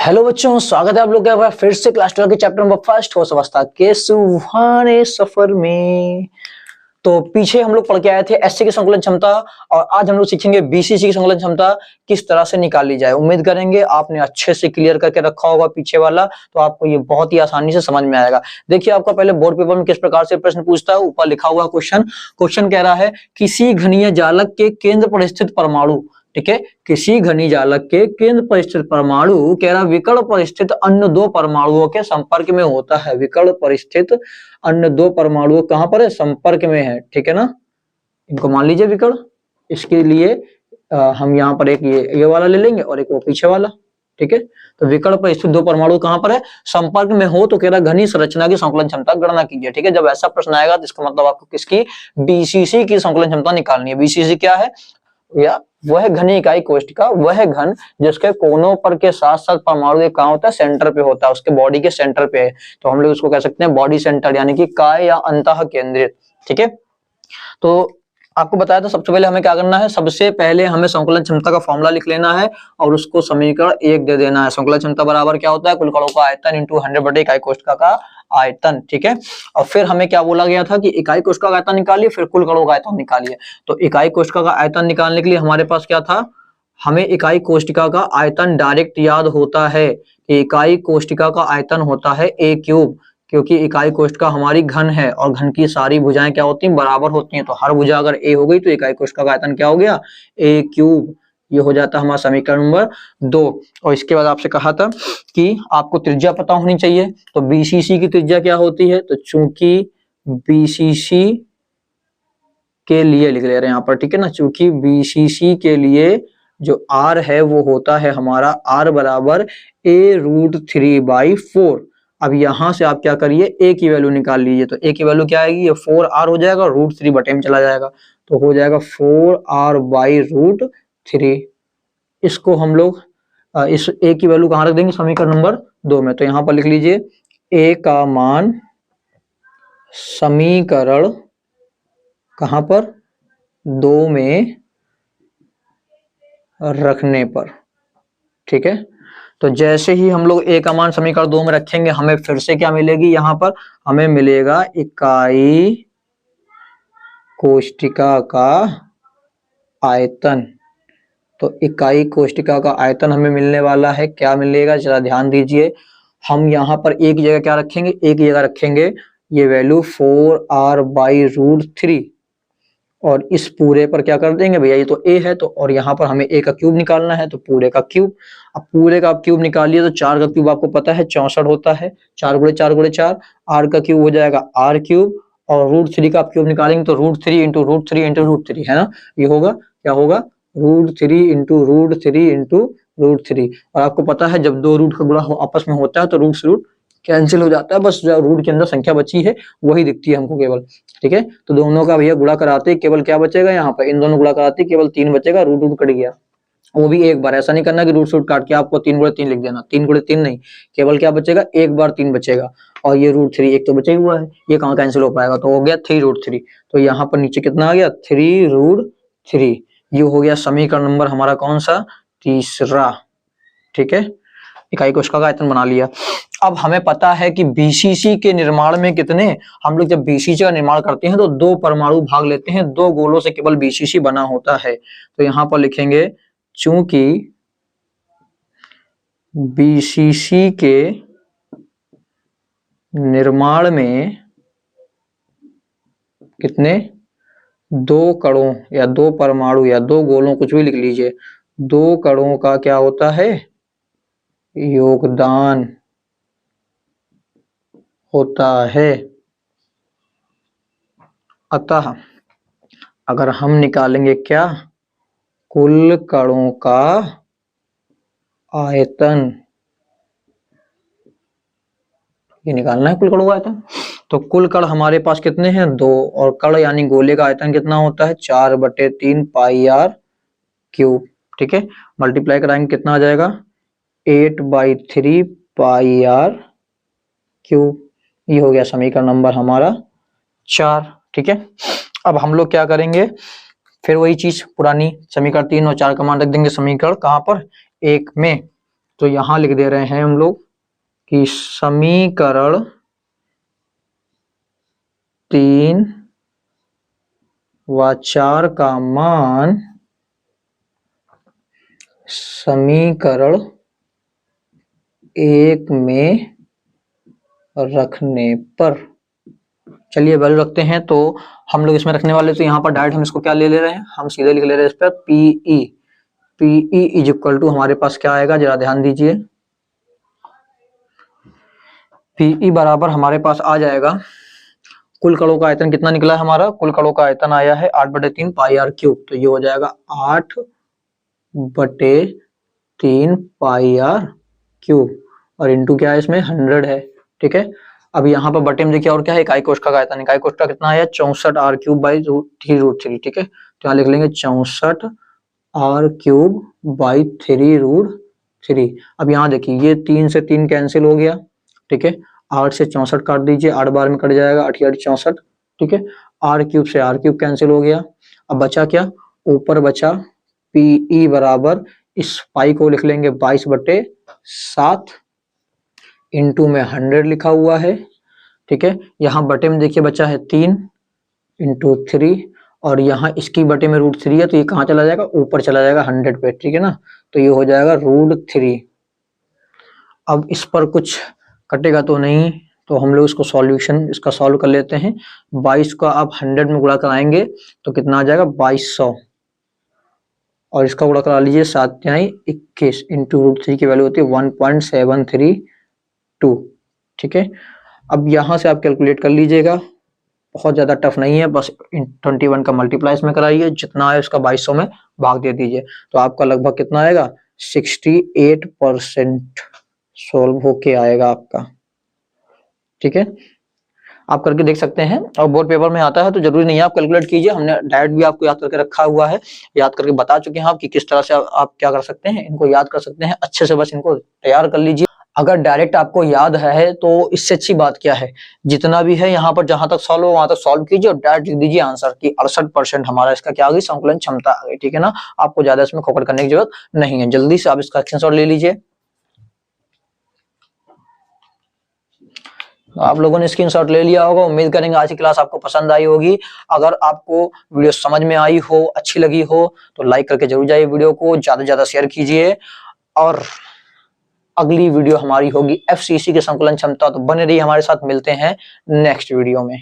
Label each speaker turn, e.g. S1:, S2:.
S1: Hello बच्चों, स्वागत है आप लोग का फिर से क्लास 12 के चैप्टर नंबर फर्स्ट होश अवस्था के सुहाने सफर में। तो पीछे हम लोग पढ़ के आए थे एससी की संकुलन क्षमता, और आज हम लोग सीखेंगे बीसीसी की संकुलन क्षमता किस तरह से निकाली जाए। उम्मीद करेंगे आपने अच्छे से क्लियर करके रखा होगा पीछे वाला, तो आपको ये बहुत ही आसानी से समझ में आएगा। देखिए, आपका पहले बोर्ड पेपर में किस प्रकार से प्रश्न पूछता है, ऊपर लिखा हुआ क्वेश्चन कह रहा है किसी घनीय जालक के केंद्र पर स्थित परमाणु, ठीक है, किसी घनी जालक के केंद्र पर स्थित परमाणु कह रहा विकर्ण पर स्थित अन्य दो परमाणुओं के संपर्क में होता है। विकर्ण पर स्थित अन्य दो परमाणु कहां पर है? संपर्क में है, ठीक है ना। इनको मान लीजिए विकर्ण। इसके लिए हम यहाँ पर एक ये वाला ले लेंगे और एक वो पीछे वाला, ठीक है। तो विकर्ण पर स्थित दो परमाणु कहां पर है? संपर्क में हो। तो कह रहा घनी संरचना की संकुलन क्षमता गणना कीजिए, ठीक है। जब ऐसा प्रश्न आएगा तो इसका मतलब आपको किसकी? बीसीसी की संकुलन क्षमता निकालनी है। बीसीसी क्या है? या वह घनी इकाई कोष्ठिका, वह घन जिसके कोनों पर के साथ साथ परमाणु कहाँ होता है? सेंटर पे होता है, उसके बॉडी के सेंटर पे है। तो हम लोग उसको कह सकते हैं बॉडी सेंटर, यानी कि काय या अंतः केंद्रित, ठीक है। तो आपको बताया था सबसे पहले हमें क्या करना है। सबसे पहले हमें संकुलन क्षमता का फॉर्मूला लिख लेना है और उसको समीकरण 1 दे देना है। संकुलन क्षमता बराबर क्या होता है? कुल कणों का आयतन इंटू 100 इकाई कोष्ठिका का आयतन, ठीक है। और फिर हमें क्या बोला गया था कि इकाई कोष्ठिका का आयतन निकालिए, फिर कुल कणों का आयतन निकालिए। तो इकाई कोष्ठिका का आयतन निकालने के लिए हमारे पास क्या था? हमें इकाई कोष्ठिका का आयतन डायरेक्ट याद होता है कि इकाई कोष्ठिका का आयतन होता है a क्यूब, क्योंकि इकाई कोष्ठिका हमारी घन है और घन की सारी भुजाएं क्या होती हैं? बराबर होती हैं। तो हर भुजा अगर a हो गई तो इकाई कोष्ठिका का आयतन क्या हो गया? a cube. ये हो जाता है हमारा समीकरण नंबर 2। और इसके बाद आपसे कहा था कि आपको त्रिज्या पता होनी चाहिए। तो बीसीसी की त्रिज्या क्या होती है? तो चूंकि बीसीसी के लिए लिख ले रहे हैं यहाँ पर, ठीक है ना। चूंकि बीसीसी के लिए जो r है वो होता है हमारा r बराबर a√3/4। अब यहां से आप क्या करिए? a की वैल्यू निकाल लीजिए। तो a की वैल्यू क्या आएगी? ये 4r हो जाएगा, √3 बटे में चला जाएगा, तो हो जाएगा 4r/√3। इसको हम लोग इस a की वैल्यू कहां रख देंगे? समीकरण नंबर 2 में। तो यहां पर लिख लीजिए a का मान समीकरण कहां पर? 2 में रखने पर, ठीक है। तो जैसे ही हम लोग a का मान समीकरण 2 में रखेंगे, हमें फिर से क्या मिलेगी? यहां पर हमें मिलेगा इकाई कोष्ठिका का आयतन। तो इकाई कोष्ठिका का आयतन हमें मिलने वाला है। क्या मिलेगा? जरा ध्यान दीजिए। हम यहाँ पर एक जगह क्या रखेंगे? एक जगह रखेंगे ये वैल्यू 4r/√3, और इस पूरे पर क्या कर देंगे भैया? ये तो a है, तो और यहाँ पर हमें a का क्यूब निकालना है, तो पूरे का क्यूब। अब पूरे का क्यूब निकालिए तो 4 का क्यूब आपको पता है 64 होता है। 4 गुणे 4 गुणे 4, r का क्यूब हो जाएगा r क्यूब, और √3 का आप क्यूब निकालेंगे तो √3 इंटू √3 इंटू √3 है ना। ये होगा क्या होगा? √3 इंटू √3 इंटू √3। और आपको पता है जब दो रूट का गुणा आपस में होता है तो रूट से रूट कैंसिल हो जाता है, बस जो रूट के अंदर संख्या बची है वही दिखती है हमको केवल, ठीक है। तो दोनों का भैया गुणा कराते केवल क्या बचेगा? यहाँ पर इन दोनों गुणा कराते केवल 3 बचेगा, रूट रूट कट गया। वो भी एक बार, ऐसा नहीं करना कि रूट से रूट काट के आपको 3 गुणे 3 लिख देना। 3 गुणे 3 नहीं, केवल क्या बचेगा? एक बार 3 बचेगा, और ये √3 एक तो बचा ही हुआ है, ये कहाँ कैंसिल हो पाएगा? तो हो गया 3√3। तो यहाँ पर नीचे कितना आ गया? 3√3। ये हो गया समीकरण नंबर हमारा कौन सा? तीसरा, ठीक है। इकाई कोशिका का आयतन बना लिया। अब हमें पता है कि बीसीसी के निर्माण में कितने, हम लोग जब बीसीसी का निर्माण करते हैं तो 2 परमाणु भाग लेते हैं, 2 गोलों से केवल बीसीसी बना होता है। तो यहां पर लिखेंगे चूंकि बीसीसी के निर्माण में कितने? 2 कणों या 2 परमाणु या 2 गोलों, कुछ भी लिख लीजिए, 2 कणों का क्या होता है? योगदान होता है। अतः अगर हम निकालेंगे क्या? कुल कणों का आयतन, ये निकालना है कुल कणों का आयतन। तो कुल कण हमारे पास कितने हैं? 2, और कण यानी गोले का आयतन कितना होता है? 4/3 πr क्यूब, ठीक है। मल्टीप्लाई कराएंगे कितना आ जाएगा? 8/3 πr क्यूब। ये हो गया समीकरण नंबर हमारा 4, ठीक है। अब हम लोग क्या करेंगे? फिर वही चीज पुरानी, समीकरण 3 और 4 का मान रख देंगे समीकरण कहां पर? 1 में। तो यहां लिख दे रहे हैं हम लोग कि समीकरण 3 व 4 का मान समीकरण 1 में रखने पर, चलिए वैल्यू रखते हैं। तो हम लोग इसमें रखने वाले, तो यहाँ पर डायरेक्ट हम इसको क्या ले रहे हैं, हम सीधे लिख ले रहे हैं इस पर पीई इज इक्वल टू हमारे पास क्या आएगा, जरा ध्यान दीजिए। पीई बराबर हमारे पास आ जाएगा, कुल कणों का आयतन कितना निकला है हमारा, कुल कणों का आयतन आया है 8/3 पाई आर क्यूब। तो ये हो जाएगा 8/3 पाई आर क्यूब और इंटू क्या है इसमें 100 है। ठीक है, अब यहाँ पर बटे में देखिए और क्या है, इकाई कोष्ठक का आयतन, इकाई कोष्ठक कितना आया 64 आर क्यूब बाई 3√3। ठीक है, तो यहाँ लिख लेंगे 64 आर क्यूब बाई 3√3। अब यहाँ देखिए ये 3 से 3 कैंसिल हो गया। ठीक है, 8 से 64 काट दीजिए, 8 बार में कट जाएगा, 8 64। ठीक है, आर क्यूब से आर क्यूब कैंसिल हो गया। अब बचा क्या, ऊपर बचा पीई बराबर, इस पाई को लिख लेंगे 22/7 इंटू में 100 लिखा हुआ है। ठीक है, यहाँ बटे में देखिए बचा है 3 इंटू 3 और यहाँ इसकी बटे में √3 है, तो ये कहाँ चला जाएगा, ऊपर चला जाएगा 100 पे। ठीक है ना, तो ये हो जाएगा √3। अब इस पर कुछ कटेगा तो नहीं, तो हम लोग इसको सॉल्यूशन इसका सॉल्व कर लेते हैं। 22 का आप 100 में गुणा कराएंगे तो कितना आ जाएगा 2200 और इसका गुणा करा लीजिए 7×21 इंटू √3 की वैल्यू होती है 1.732। ठीक है, अब यहाँ से आप कैलकुलेट कर लीजिएगा, बहुत ज्यादा टफ नहीं है, बस 21 का मल्टीप्लाई इसमें कराइए, जितना है उसका 2200 में भाग दे दीजिए, तो आपका लगभग कितना आएगा 68% सोल्व होके आएगा आपका। ठीक है, आप करके देख सकते हैं और बोर्ड पेपर में आता है, तो जरूरी नहीं है आप कैलकुलेट कीजिए, हमने डायरेक्ट भी आपको याद करके रखा हुआ है, याद करके बता चुके हैं आप कि किस तरह से आप क्या कर सकते हैं, इनको याद कर सकते हैं अच्छे से, बस इनको तैयार कर लीजिए। अगर डायरेक्ट आपको याद है तो इससे अच्छी बात क्या है, जितना भी है यहाँ पर जहां तक सॉल्व हो वहां तक सॉल्व कीजिए और डायरेक्ट लिख दीजिए आंसर की 68% हमारा इसका क्या आ गई, संकुलन क्षमता आ गई। ठीक है ना, आपको ज्यादा इसमें खोपड़ करने की जरूरत नहीं है, जल्दी से आप इसका स्क्रीनशॉट ले लीजिए। आप लोगों ने स्क्रीनशॉट ले लिया होगा, उम्मीद करेंगे आज की क्लास आपको पसंद आई होगी। अगर आपको वीडियो समझ में आई हो, अच्छी लगी हो, तो लाइक करके जरूर जाइए, वीडियो को ज्यादा से ज्यादा शेयर कीजिए और अगली वीडियो हमारी होगी एफसीसी के संकुलन क्षमता, तो बने रहिए हमारे साथ, मिलते हैं नेक्स्ट वीडियो में।